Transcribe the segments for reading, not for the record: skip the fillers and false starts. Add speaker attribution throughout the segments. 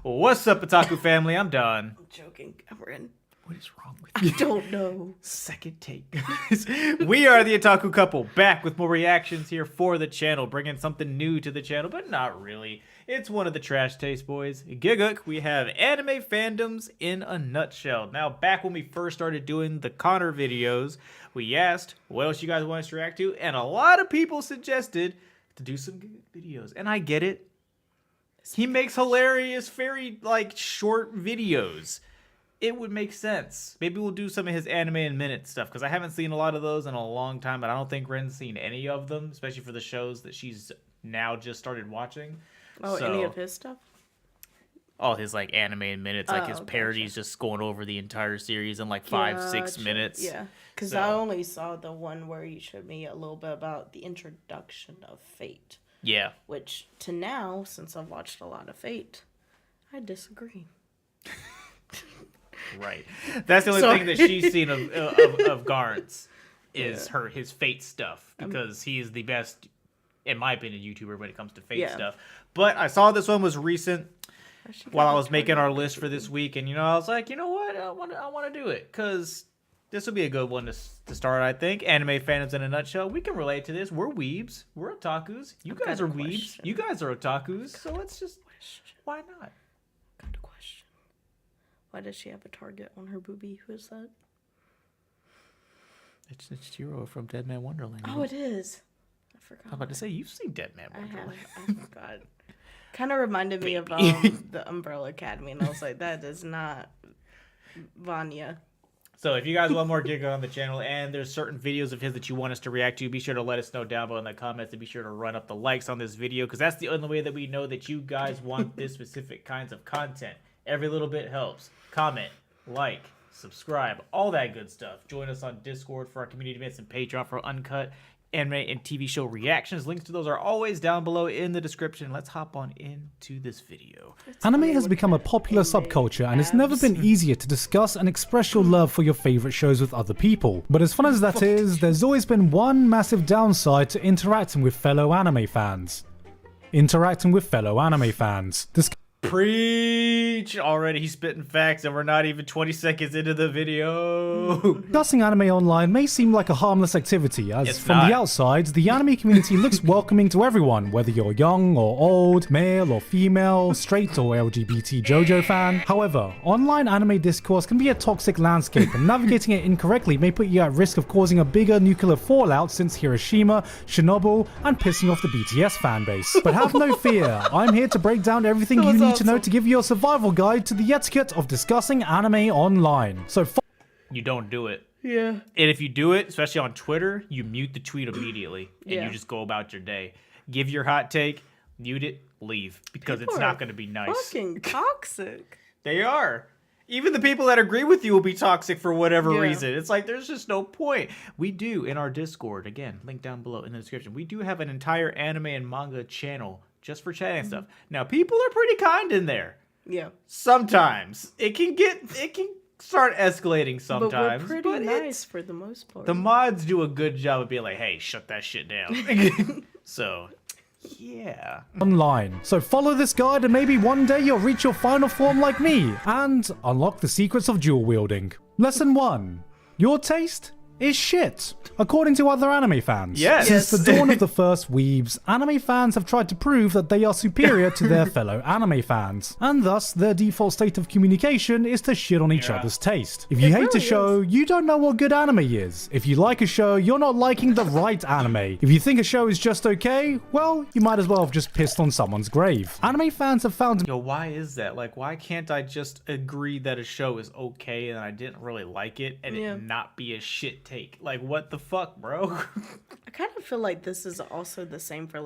Speaker 1: What's up, Otaku family? I'm Don.
Speaker 2: I'm joking, Cameron.
Speaker 1: What is wrong with you?
Speaker 2: I don't know.
Speaker 1: Second take, guys. We are the Otaku Couple, back with more reactions here for the channel, bringing something new to the channel, but not really. It's one of the trash taste boys, Gigguk. We have Anime Fandoms in a nutshell. Now, back when we first started doing the Connor videos, we asked what else you guys want us to react to, and a lot of people suggested to do some Gigguk videos, and I get it. He makes hilarious, very, short videos. It would make sense. Maybe we'll do some of his anime in minute stuff, because I haven't seen a lot of those in a long time, but I don't think Ren's seen any of them, especially for the shows that she's now just started watching.
Speaker 2: Oh, so, any of his stuff?
Speaker 1: All his, anime in minutes, his parodies just going over the entire series in, 5-6 minutes.
Speaker 2: Yeah, because I only saw the one where you showed me a little bit about the introduction of Fate.
Speaker 1: Yeah.
Speaker 2: Which, to now, since I've watched a lot of Fate, I disagree.
Speaker 1: Right. That's the only thing that she's seen of Garn's is his Fate stuff, because he's the best, in my opinion, YouTuber when it comes to Fate stuff. But I saw this one was recent while I was making our list for this week, and I was like, you know what, I want to do it, because this will be a good one to start, I think. Anime Fandoms in a nutshell. We can relate to this. We're weebs. We're otakus. You guys are weebs. You guys are otakus. So let's just... Why not?
Speaker 2: Got a question. Why does she have a target on her boobie? Who is that?
Speaker 1: It's Chiro from Dead Man Wonderland.
Speaker 2: Oh, it is. I forgot.
Speaker 1: I'm about to say, you've seen Dead Man Wonderland.
Speaker 2: I forgot. Kind of reminded me of the Umbrella Academy, and I was like, that is not Vanya.
Speaker 1: So if you guys want more Gigguk on the channel, and there's certain videos of his that you want us to react to, be sure to let us know down below in the comments, and be sure to run up the likes on this video, because that's the only way that we know that you guys want this specific kinds of content. Every little bit helps. Comment, like, subscribe, all that good stuff. Join us on Discord for our community events and Patreon for uncut anime and TV show reactions. Links to those are always down below in the description. Let's hop on into this video.
Speaker 3: Anime has become a popular subculture, and it's never been easier to discuss and express your love for your favorite shows with other people. But as fun as that is, there's always been one massive downside to interacting with fellow anime fans.
Speaker 1: Preach! Already he's spitting facts, and we're not even 20 seconds into the video.
Speaker 3: Discussing anime online may seem like a harmless activity, as from the outside, the anime community looks welcoming to everyone, whether you're young or old, male or female, straight or LGBT JoJo fan. However, online anime discourse can be a toxic landscape, and navigating it incorrectly may put you at risk of causing a bigger nuclear fallout since Hiroshima, Chernobyl, and pissing off the BTS fanbase. But have no fear, I'm here to break down everything you need to know to give you a survival guide to the etiquette of discussing anime online. So
Speaker 1: you don't do it.
Speaker 2: Yeah.
Speaker 1: And if you do it, especially on Twitter, you mute the tweet immediately, and you just go about your day. Give your hot take, mute it, leave, because it's not going to be nice.
Speaker 2: Fucking toxic.
Speaker 1: They are. Even the people that agree with you will be toxic for whatever reason. It's like, there's just no point. We do, in our Discord, again, link down below in the description, we do have an entire anime and manga channel just for chatting stuff. Now, people are pretty kind in there.
Speaker 2: Yeah.
Speaker 1: Sometimes. It can start escalating sometimes.
Speaker 2: But we're pretty nice for the most part.
Speaker 1: The mods do a good job of being like, hey, shut that shit down. So, yeah.
Speaker 3: Online. So follow this guide, and maybe one day you'll reach your final form like me, and unlock the secrets of dual wielding. Lesson 1. Your taste is shit, according to other anime fans.
Speaker 1: Yes.
Speaker 3: Since the dawn of the first weebs, anime fans have tried to prove that they are superior to their fellow anime fans, and thus their default state of communication is to shit on each other's taste. If you hate a show, you don't know what good anime is. If you like a show, you're not liking the right anime. If you think a show is just okay, well, you might as well have just pissed on someone's grave. Anime fans have found...
Speaker 1: Yo, why is that? Why can't I just agree that a show is okay and I didn't really like it, and it not be a shit take? What the fuck, bro?
Speaker 2: I kind of feel like this is also the same for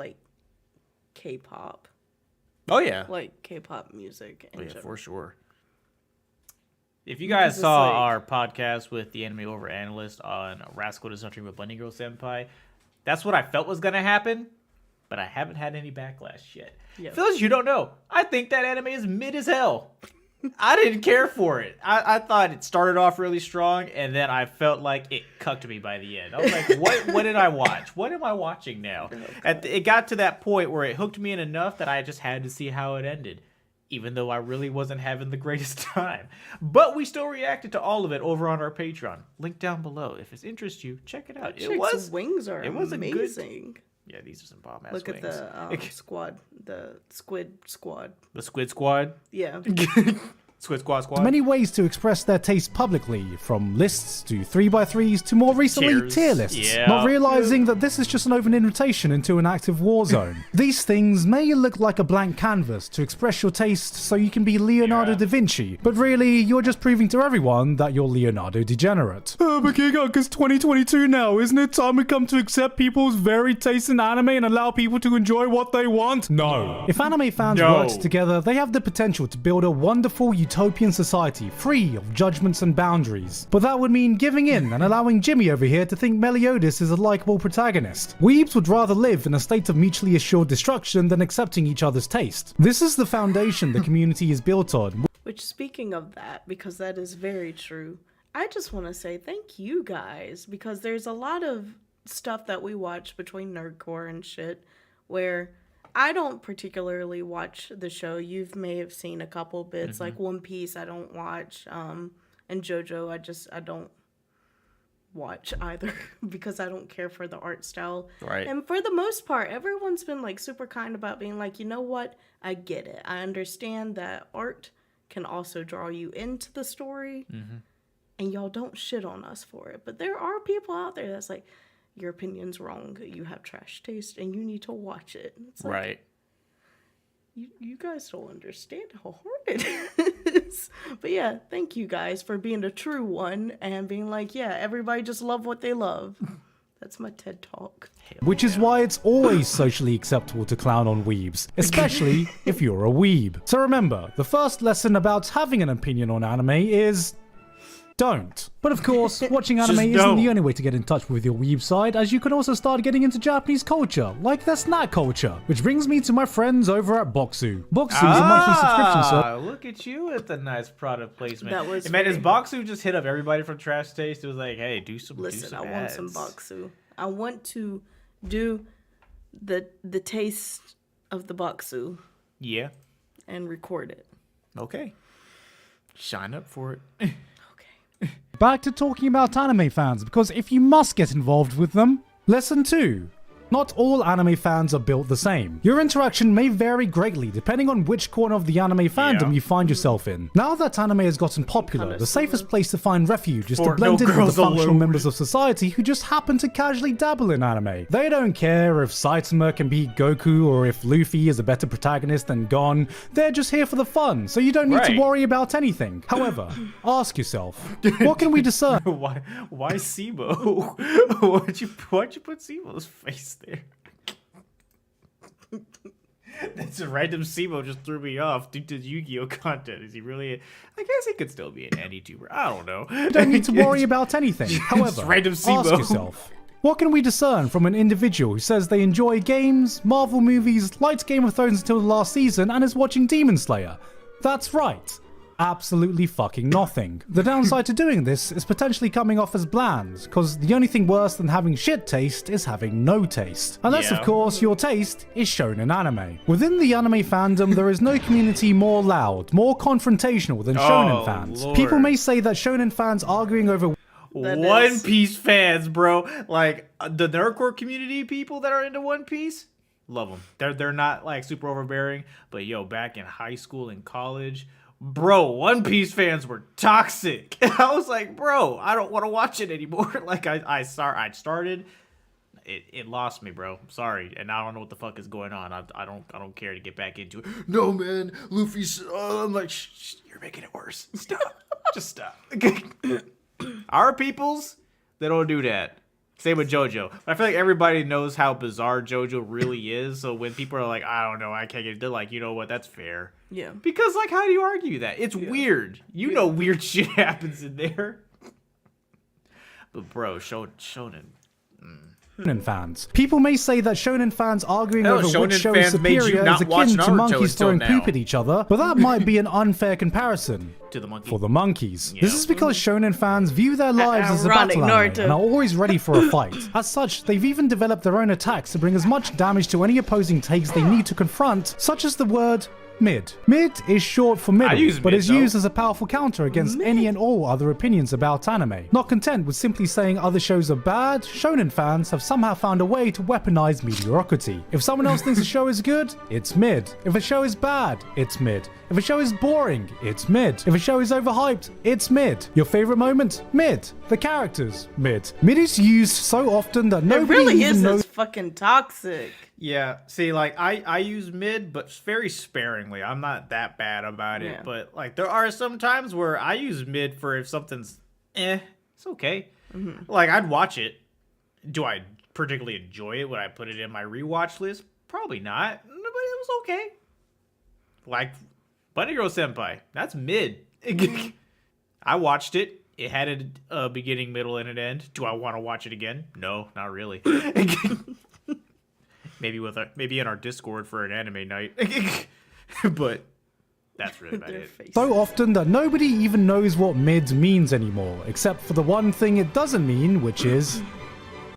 Speaker 2: K-pop.
Speaker 1: Oh yeah,
Speaker 2: K-pop music.
Speaker 1: For sure. If you guys saw our podcast with the anime over analyst on Rascal Does Not Dream of Bunny Girl Senpai, that's what I felt was gonna happen, but I haven't had any backlash yet. For those of you who don't know, I think that anime is mid as hell. I didn't care for it. I thought it started off really strong, and then I felt like it cucked me by the end. I was like, what did I watch? What am I watching now? It got to that point where it hooked me in enough that I just had to see how it ended. even though I really wasn't having the greatest time. But we still reacted to all of it over on our Patreon. Link down below. If it interests you, check it out.
Speaker 2: Wings are amazing.
Speaker 1: Yeah, these are some bomb-ass
Speaker 2: Look
Speaker 1: wings.
Speaker 2: at the squad. The squid squad.
Speaker 1: The squid squad?
Speaker 2: Yeah.
Speaker 1: Squid squad.
Speaker 3: There's many ways to express their taste publicly, from lists to 3x3s to more recently tier lists, not realizing that this is just an open invitation into an active war zone. These things may look like a blank canvas to express your taste so you can be Leonardo da Vinci, but really you're just proving to everyone that you're Leonardo degenerate. But Gigguk, it's 2022 now, isn't it time we come to accept people's varied tastes in anime and allow people to enjoy what they want? No. If anime fans work together, they have the potential to build a wonderful utopian society free of judgments and boundaries. But that would mean giving in and allowing Jimmy over here to think Meliodas is a likable protagonist. Weebs would rather live in a state of mutually assured destruction than accepting each other's taste. This is the foundation the community is built on.
Speaker 2: Which, speaking of that, because that is very true, I just want to say thank you guys, because there's a lot of stuff that we watch between Nerdcore and shit where I don't particularly watch the show. You may have seen a couple bits, like One Piece I don't watch, and JoJo I don't watch either because I don't care for the art style.
Speaker 1: Right.
Speaker 2: And for the most part, everyone's been like super kind about being like, you know what? I get it. I understand that art can also draw you into the story, and y'all don't shit on us for it. But there are people out there that's like, your opinion's wrong. You have trash taste, and you need to watch it. It's like,
Speaker 1: Right.
Speaker 2: You guys don't understand how hard it is. But yeah, thank you guys for being a true one and being like, yeah, everybody just love what they love. That's my TED Talk.
Speaker 3: Which is why it's always socially acceptable to clown on weebs, especially if you're a weeb. So remember, the first lesson about having an opinion on anime is don't. But of course, watching anime isn't the only way to get in touch with your weeb side, as you can also start getting into Japanese culture, like their snack culture. Which brings me to my friends over at Boxu. Boxu is a monthly subscription service.
Speaker 1: Look at you at the nice product placement.
Speaker 2: That was
Speaker 1: man, is Boxu just hit up everybody from Trash Taste? It was like, hey, do some
Speaker 2: Listen, I
Speaker 1: ads.
Speaker 2: want some Boxu. I want to do the taste of the Boxu.
Speaker 1: Yeah.
Speaker 2: And record it.
Speaker 1: Okay. Sign up for it.
Speaker 3: Back to talking about anime fans, because if you must get involved with them, lesson 2. Not all anime fans are built the same. Your interaction may vary greatly depending on which corner of the anime fandom you find yourself in. Now that anime has gotten popular, the safest place to find refuge is to blend in with the functional members of society who just happen to casually dabble in anime. They don't care if Saitama can beat Goku or if Luffy is a better protagonist than Gon. They're just here for the fun, so you don't need to worry about anything. However, ask yourself, what can we discern?
Speaker 1: Why Simo? Why'd you put Simo's face there? That's a random Simo just threw me off due to Yu-Gi-Oh content. Is he really? I guess he could still be an anti-tuber. I don't know.
Speaker 3: You don't need to worry about anything. However,
Speaker 1: random Simo.
Speaker 3: Ask yourself, what can we discern from an individual who says they enjoy games, Marvel movies, liked Game of Thrones until the last season, and is watching Demon Slayer? That's right. Absolutely fucking nothing. The downside to doing this is potentially coming off as bland, because the only thing worse than having shit taste is having no taste. Unless, of course, your taste is shonen anime. Within the anime fandom, there is no community more loud, more confrontational than shonen fans.
Speaker 1: Lord.
Speaker 3: People may say that shonen fans arguing over
Speaker 1: One Piece fans, bro. Like, the Nerdcore community people that are into One Piece, love them. They're not, like, super overbearing, but, yo, back in high school and college, bro, One Piece fans were toxic. I was like, bro, I don't want to watch it anymore. Like, I started, it lost me, bro. I'm sorry, and I don't know what the fuck is going on. I don't care to get back into it. No, man, Luffy's. I'm like, shh, you're making it worse. Stop, just stop. Our peoples, they don't do that. Same with JoJo. I feel like everybody knows how bizarre JoJo really is. So when people are like, I don't know, I can't get it, they're like, you know what, that's fair.
Speaker 2: Yeah.
Speaker 1: Because, like, how do you argue that? It's weird. You know weird shit happens in there. But, bro, shonen.
Speaker 3: Shonen fans. People may say that shonen fans arguing over
Speaker 1: shonen
Speaker 3: which show is
Speaker 1: fans made you
Speaker 3: superior
Speaker 1: not
Speaker 3: is
Speaker 1: watch
Speaker 3: akin to
Speaker 1: Naruto
Speaker 3: monkeys
Speaker 1: until
Speaker 3: throwing
Speaker 1: now.
Speaker 3: poop at each other, but that might be an unfair comparison.
Speaker 1: To the monkey.
Speaker 3: For the monkeys.
Speaker 1: Yeah.
Speaker 3: This is because shonen fans view their lives as a
Speaker 2: Ironic,
Speaker 3: battle anime
Speaker 2: Naruto.
Speaker 3: and are always ready for a fight. As such, they've even developed their own attacks to bring as much damage to any opposing takes they need to confront, such as the word Mid. Mid is short for middle,
Speaker 1: use
Speaker 3: but
Speaker 1: mid,
Speaker 3: is
Speaker 1: though.
Speaker 3: used as a powerful counter against any and all other opinions about anime. Not content with simply saying other shows are bad, shonen fans have somehow found a way to weaponize mediocrity. If someone else thinks a show is good, it's mid. If a show is bad, it's mid. If a show is boring, it's mid. If a show is overhyped, it's mid. Your favorite moment? Mid. The characters? Mid. Mid is used so often that
Speaker 2: It
Speaker 3: nobody
Speaker 2: really
Speaker 3: even
Speaker 2: is
Speaker 3: knows.
Speaker 2: fucking toxic.
Speaker 1: Yeah, see, like, I use mid, but very sparingly. I'm not that bad about it.
Speaker 2: Yeah.
Speaker 1: But, like, there are some times where I use mid for if something's it's okay. Like, I'd watch it. Do I particularly enjoy it? Would I put it in my rewatch list? Probably not. But it was okay. Like, Bunny Girl Senpai. That's mid. I watched it. It had a beginning, middle, and an end. Do I want to watch it again? No, not really. Maybe in our Discord for an anime night. But that's really about
Speaker 2: Their
Speaker 1: it.
Speaker 2: face.
Speaker 3: So often that nobody even knows what mid means anymore, except for the one thing it doesn't mean, which is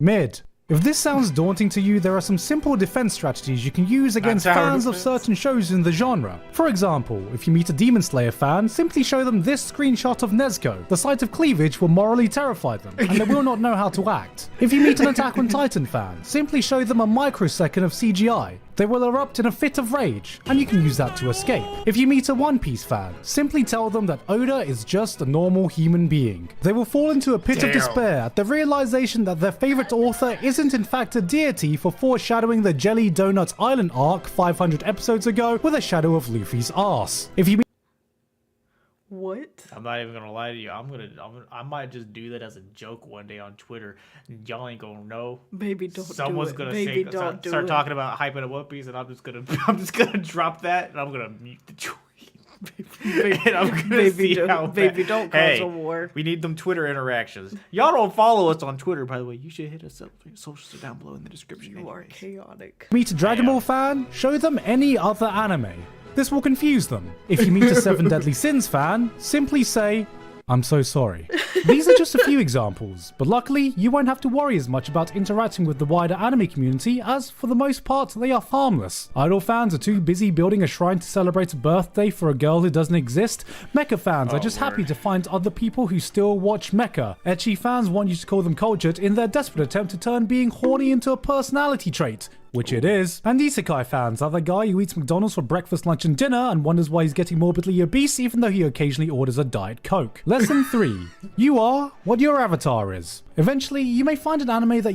Speaker 3: mid. If this sounds daunting to you, there are some simple defense strategies you can use against
Speaker 1: tower
Speaker 3: fans of
Speaker 1: defense.
Speaker 3: certain shows in the genre. For example, if you meet a Demon Slayer fan, simply show them this screenshot of Nezuko. The sight of cleavage will morally terrify them, and they will not know how to act. If you meet an Attack on Titan fan, simply show them a microsecond of CGI. They will erupt in a fit of rage, and you can use that to escape. If you meet a One Piece fan, simply tell them that Oda is just a normal human being. They will fall into a pit of
Speaker 1: Damn.
Speaker 3: despair at the realization that their favorite author isn't in fact a deity for foreshadowing the Jelly Donut Island arc 500 episodes ago with a shadow of Luffy's ass. If you meet
Speaker 2: What?
Speaker 1: I'm not even gonna lie to you. I might just do that as a joke one day on Twitter. Y'all ain't gonna know.
Speaker 2: Baby, don't
Speaker 1: Someone's
Speaker 2: do it.
Speaker 1: gonna
Speaker 2: Baby,
Speaker 1: say,
Speaker 2: don't do
Speaker 1: start
Speaker 2: it.
Speaker 1: talking about hyping a One Piece, and I'm just gonna drop that, and I'm gonna mute the tweet. And I'm gonna
Speaker 2: Baby,
Speaker 1: see how
Speaker 2: baby,
Speaker 1: bad-
Speaker 2: don't cause
Speaker 1: Hey,
Speaker 2: a war.
Speaker 1: We need them Twitter interactions. Y'all don't follow us on Twitter, by the way. You should hit us up. Socials are down below in the description.
Speaker 2: You are
Speaker 1: anyways.
Speaker 2: chaotic.
Speaker 3: meet a Dragon Ball fan, show them any other anime. This will confuse them. If you meet a Seven Deadly Sins fan, simply say, I'm so sorry. These are just a few examples, but luckily you won't have to worry as much about interacting with the wider anime community as, for the most part, they are harmless. Idol fans are too busy building a shrine to celebrate a birthday for a girl who doesn't exist. Mecha fans are just happy
Speaker 1: Lord.
Speaker 3: to find other people who still watch mecha. Ecchi fans want you to call them cultured in their desperate attempt to turn being horny into a personality trait. Which it is. And Isekai fans are the guy who eats McDonald's for breakfast, lunch, and dinner and wonders why he's getting morbidly obese even though he occasionally orders a Diet Coke. Lesson 3. You are what your avatar is. Eventually, you may find an anime that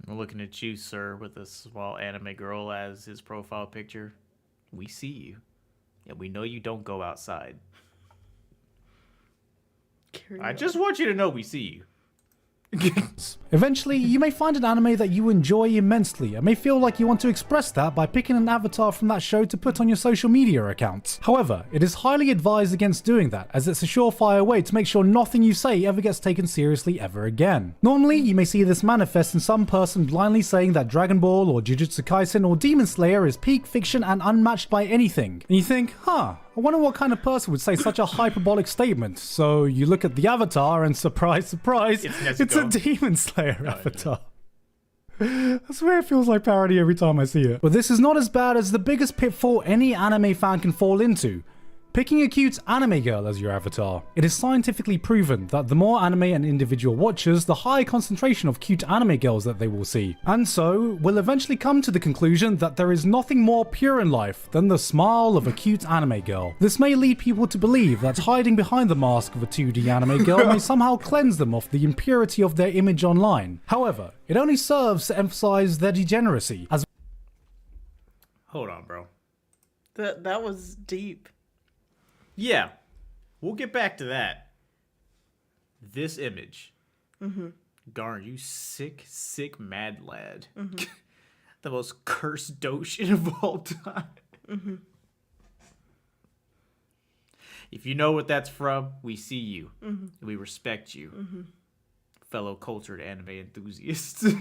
Speaker 1: I'm looking at you, sir, with a small anime girl as his profile picture. We see you, and we know you don't go outside.
Speaker 2: Carry
Speaker 1: I
Speaker 2: on.
Speaker 1: just want you to know we see you.
Speaker 3: Eventually, you may find an anime that you enjoy immensely and may feel like you want to express that by picking an avatar from that show to put on your social media accounts. However, it is highly advised against doing that, as it's a surefire way to make sure nothing you say ever gets taken seriously ever again. Normally, you may see this manifest in some person blindly saying that Dragon Ball or Jujutsu Kaisen or Demon Slayer is peak fiction and unmatched by anything. And you think, I wonder what kind of person would say such a hyperbolic statement. So you look at the avatar and surprise, surprise,
Speaker 1: It's
Speaker 3: it's a
Speaker 1: Nezuko.
Speaker 3: Demon Slayer avatar. I swear it feels like parody every time I see it. But this is not as bad as the biggest pitfall any anime fan can fall into. Picking a cute anime girl as your avatar. It is scientifically proven that the more anime an individual watches, the higher concentration of cute anime girls that they will see. And so, will eventually come to the conclusion that there is nothing more pure in life than the smile of a cute anime girl. This may lead people to believe that hiding behind the mask of a 2D anime girl may somehow cleanse them of the impurity of their image online. However, it only serves to emphasize their degeneracy, as
Speaker 1: Hold on, bro.
Speaker 2: That was deep.
Speaker 1: Yeah, we'll get back to that. This image. Darn, you sick, sick mad lad. The most cursed doge of all time. If you know what that's from, we see you. And we respect you. Fellow cultured anime enthusiasts.
Speaker 2: Lord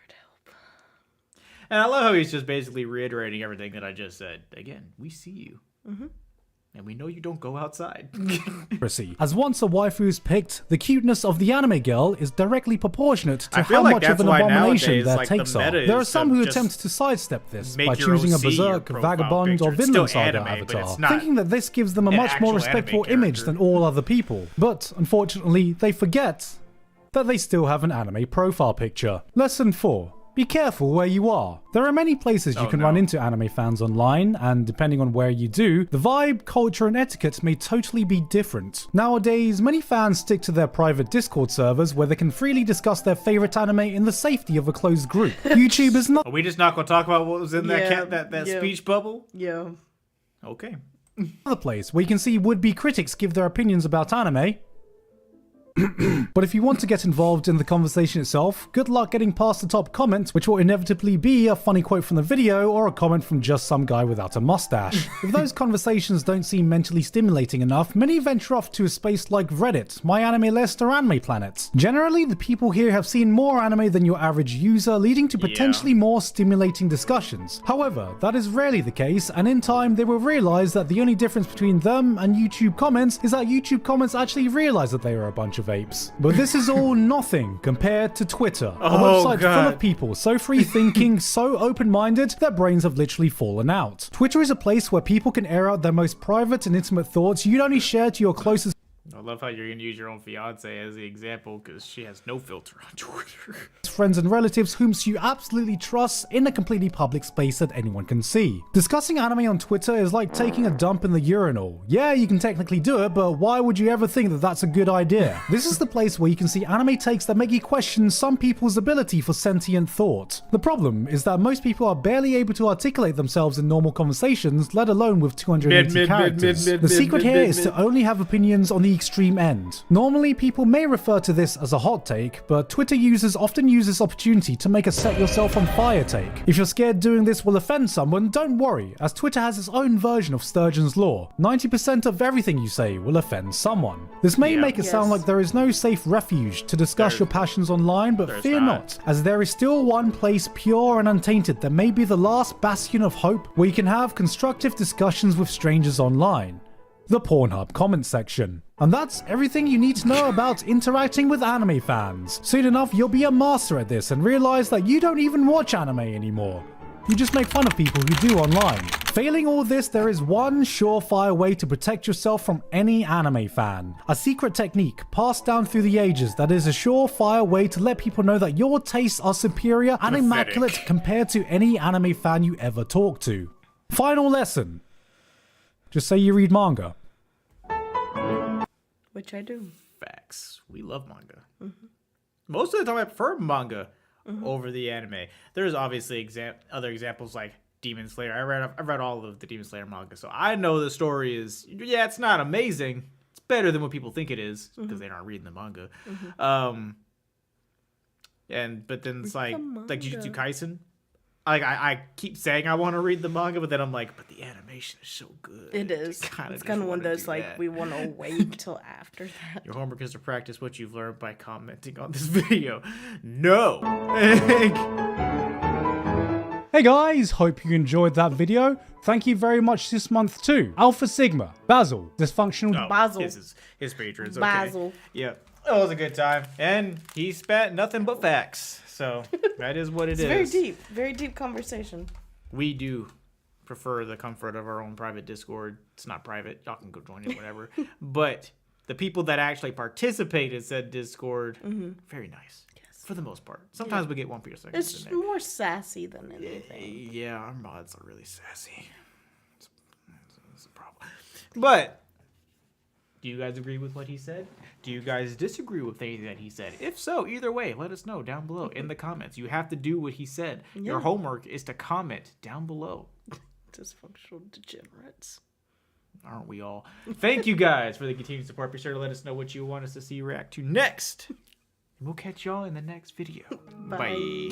Speaker 2: help.
Speaker 1: And I love how he's just basically reiterating everything that I just said. Again, we see you. And we know you don't go outside.
Speaker 3: As once a waifu is picked, the cuteness of the anime girl is directly proportionate to how
Speaker 1: like
Speaker 3: much of
Speaker 1: that's
Speaker 3: an
Speaker 1: why
Speaker 3: abomination
Speaker 1: nowadays,
Speaker 3: their
Speaker 1: like, the
Speaker 3: takes are.
Speaker 1: meta
Speaker 3: There are
Speaker 1: is
Speaker 3: some
Speaker 1: to
Speaker 3: who
Speaker 1: just
Speaker 3: attempt to sidestep this
Speaker 1: make
Speaker 3: by
Speaker 1: your
Speaker 3: choosing a
Speaker 1: OC your
Speaker 3: berserk,
Speaker 1: profile
Speaker 3: vagabond,
Speaker 1: picture.
Speaker 3: or
Speaker 1: It's
Speaker 3: Vinland
Speaker 1: still
Speaker 3: Saga
Speaker 1: anime, but
Speaker 3: avatar,
Speaker 1: it's not
Speaker 3: thinking that this gives them a
Speaker 1: an
Speaker 3: much more
Speaker 1: actual anime
Speaker 3: respectable image
Speaker 1: character.
Speaker 3: than all other people. But, unfortunately, they forget that they still have an anime profile picture. Lesson 4. Be careful where you are. There are many places you can run into anime fans online, and depending on where you do, the vibe, culture, and etiquette may totally be different. Nowadays, many fans stick to their private Discord servers where they can freely discuss their favorite anime in the safety of a closed group. YouTube is not
Speaker 1: Are we just not going to talk about what was in that speech bubble?
Speaker 2: Yeah.
Speaker 1: Okay.
Speaker 3: another place where you can see would-be critics give their opinions about anime. But if you want to get involved in the conversation itself, good luck getting past the top comment, which will inevitably be a funny quote from the video or a comment from just some guy without a mustache. If those conversations don't seem mentally stimulating enough, many venture off to a space like Reddit, My Anime List, or Anime Planet. Generally, the people here have seen more anime than your average user, leading to potentially more stimulating discussions. However, that is rarely the case, and in time they will realize that the only difference between them and YouTube comments is that YouTube comments actually realize that they are a bunch of apes. But this is all nothing compared to Twitter, a website full of people so free-thinking, so open-minded, their brains have literally fallen out. Twitter is a place where people can air out their most private and intimate thoughts you'd only share to your closest
Speaker 1: I love how you're going to use your own fiance as the example because she has no filter on Twitter.
Speaker 3: friends and relatives whom you absolutely trust in a completely public space that anyone can see. Discussing anime on Twitter is like taking a dump in the urinal. Yeah, you can technically do it, but why would you ever think that that's a good idea? This is the place where you can see anime takes that make you question some people's ability for sentient thought. The problem is that most people are barely able to articulate themselves in normal conversations, let alone with 280 characters. The secret here is to only have opinions on the extreme end. Normally, people may refer to this as a hot take, but Twitter users often use this opportunity to make a set yourself on fire take. If you're scared doing this will offend someone, don't worry, as Twitter has its own version of Sturgeon's Law. 90% of everything you say will offend someone. This may make it sound like there is no safe refuge to discuss your passions online, but fear not, as there is still one place pure and untainted that may be the last bastion of hope where you can have constructive discussions with strangers online. The Pornhub comment section. And that's everything you need to know about interacting with anime fans. Soon enough, you'll be a master at this and realize that you don't even watch anime anymore. You just make fun of people who do online. Failing all this, there is one surefire way to protect yourself from any anime fan. A secret technique passed down through the ages that is a surefire way to let people know that your tastes are superior and immaculate compared to any anime fan you ever talk to. Final lesson. Just say you read manga.
Speaker 2: Which I do.
Speaker 1: Facts. We love manga. Most of the time, I prefer manga over the anime. There's obviously other examples like Demon Slayer. I've read all of the Demon Slayer manga, so I know the story is it's not amazing. It's better than what people think it is because they aren't reading the manga. But then it's like Jujutsu Kaisen. Like I keep saying I want to read the manga, but then I'm like, but the animation is so good.
Speaker 2: It is. It's kind of one of those like we want to wait till after that.
Speaker 1: Your homework is to practice what you've learned by commenting on this video. No.
Speaker 3: Hey guys, hope you enjoyed that video. Thank you very much this month to Alpha Sigma, Basil, Dysfunctional.
Speaker 2: Basil.
Speaker 1: His patrons. Okay.
Speaker 2: Basil.
Speaker 1: Yep. It was a good time, and he spat nothing but facts. So that is what it is.
Speaker 2: Very deep conversation.
Speaker 1: We do prefer the comfort of our own private Discord. It's not private. Y'all can go join it, whatever. But the people that actually participate in said Discord, very nice. Yes. For the most part. Sometimes we get 1 for your second.
Speaker 2: It's more sassy than anything.
Speaker 1: Yeah, our mods are really sassy. It's a problem. But do you guys agree with what he said? Do you guys disagree with anything that he said? If so, either way, let us know down below in the comments. You have to do what he said. Yeah. Your homework is to comment down below.
Speaker 2: Dysfunctional degenerates.
Speaker 1: Aren't we all? Thank you guys for the continued support. Be sure to let us know what you want us to see react to next. And we'll catch y'all in the next video. Bye.